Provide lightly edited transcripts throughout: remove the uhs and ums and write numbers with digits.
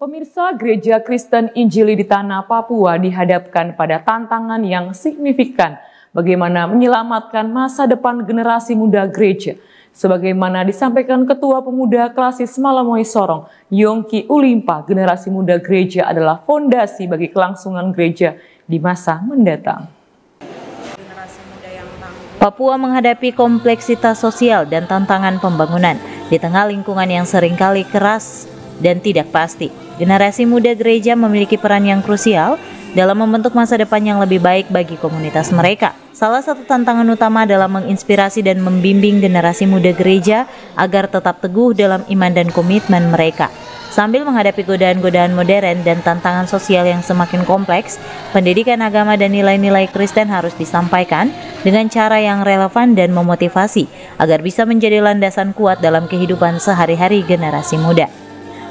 Pemirsa, Gereja Kristen Injili di Tanah Papua dihadapkan pada tantangan yang signifikan bagaimana menyelamatkan masa depan generasi muda gereja. Sebagaimana disampaikan Ketua Pemuda Klasis Malamoy Sorong, Yongki Ulimpa, generasi muda gereja adalah fondasi bagi kelangsungan gereja di masa mendatang. Papua menghadapi kompleksitas sosial dan tantangan pembangunan di tengah lingkungan yang seringkali keras dan tidak pasti. Generasi muda gereja memiliki peran yang krusial dalam membentuk masa depan yang lebih baik bagi komunitas mereka. Salah satu tantangan utama adalah menginspirasi dan membimbing generasi muda gereja agar tetap teguh dalam iman dan komitmen mereka. Sambil menghadapi godaan-godaan modern dan tantangan sosial yang semakin kompleks, pendidikan agama dan nilai-nilai Kristen harus disampaikan dengan cara yang relevan dan memotivasi agar bisa menjadi landasan kuat dalam kehidupan sehari-hari generasi muda.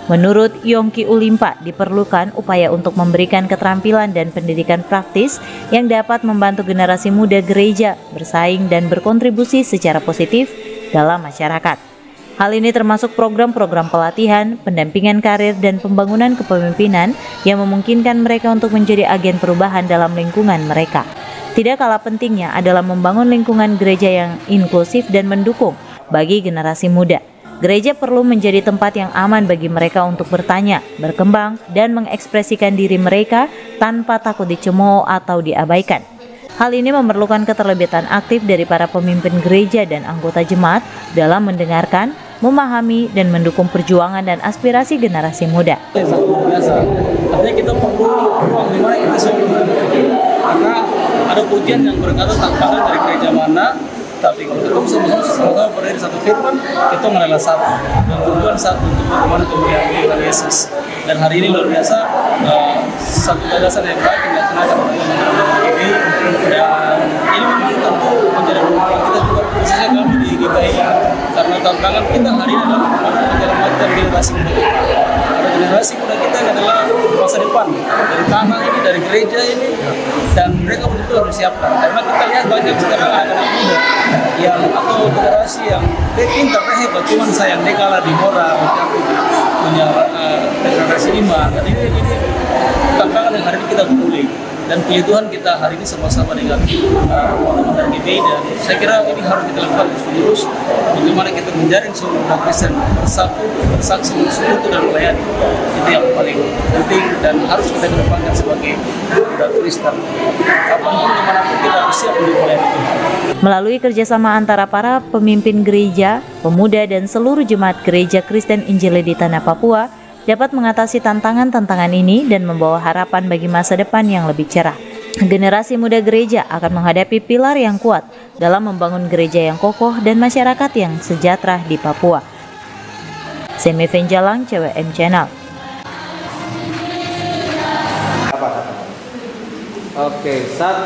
Menurut Yongki Ulimpa, diperlukan upaya untuk memberikan keterampilan dan pendidikan praktis yang dapat membantu generasi muda gereja bersaing dan berkontribusi secara positif dalam masyarakat. Hal ini termasuk program-program pelatihan, pendampingan karir, dan pembangunan kepemimpinan yang memungkinkan mereka untuk menjadi agen perubahan dalam lingkungan mereka. Tidak kalah pentingnya adalah membangun lingkungan gereja yang inklusif dan mendukung bagi generasi muda. Gereja perlu menjadi tempat yang aman bagi mereka untuk bertanya, berkembang, dan mengekspresikan diri mereka tanpa takut dicemooh atau diabaikan. Hal ini memerlukan keterlibatan aktif dari para pemimpin gereja dan anggota jemaat dalam mendengarkan, memahami, dan mendukung perjuangan dan aspirasi generasi muda. Artinya kita perlu ruang di mana kita semua, karena ada pujian yang berkata tantangan dari gereja mana. Tapi kalau kita sama-sama berdiri satu firman, kita adalah satu dan tujuan satu untuk bagaimana kemuliaan Tuhan Yesus. Dan hari ini luar biasa, satu gagasan yang baik yang dilaksanakan oleh teman-teman ini, dan ini memang tentu menjadi pemikiran kita juga, khususnya kami di GKI, karena tantangan kita hari ini adalah bagaimana menyelamatkan generasi muda kita. Karena generasi muda kita adalah masa depan dari tanah ini, dari gereja ini, dan mereka betul-betul harus disiapkan. Karena kita lihat banyak sekarang anak-anak muda yang atau generasi yang pintar, hebat, cuman sayang dia kalah di moral, punya generasi iman. Dan ini tantangan yang hari ini kita pulih. Dan puji Tuhan kita hari ini sama-sama dengan teman-teman dari GBI, dan saya kira ini harus kita lakukan terus-menerus bagaimana kita menjaring seluruh umat Kristen bersatu, bersaksi, bersekutu, dan melayani. Itu yang paling penting dan harus kita kedepankan sebagai umat Kristen. Kapanpun, dimanapun kita harus siap untuk melayani Tuhan. Melalui kerjasama antara para pemimpin gereja, pemuda, dan seluruh jemaat Gereja Kristen Injili di Tanah Papua dapat mengatasi tantangan-tantangan ini dan membawa harapan bagi masa depan yang lebih cerah. Generasi muda gereja akan menghadapi pilar yang kuat dalam membangun gereja yang kokoh dan masyarakat yang sejahtera di Papua. Semi Venjalang, CWM Channel. Oke, 1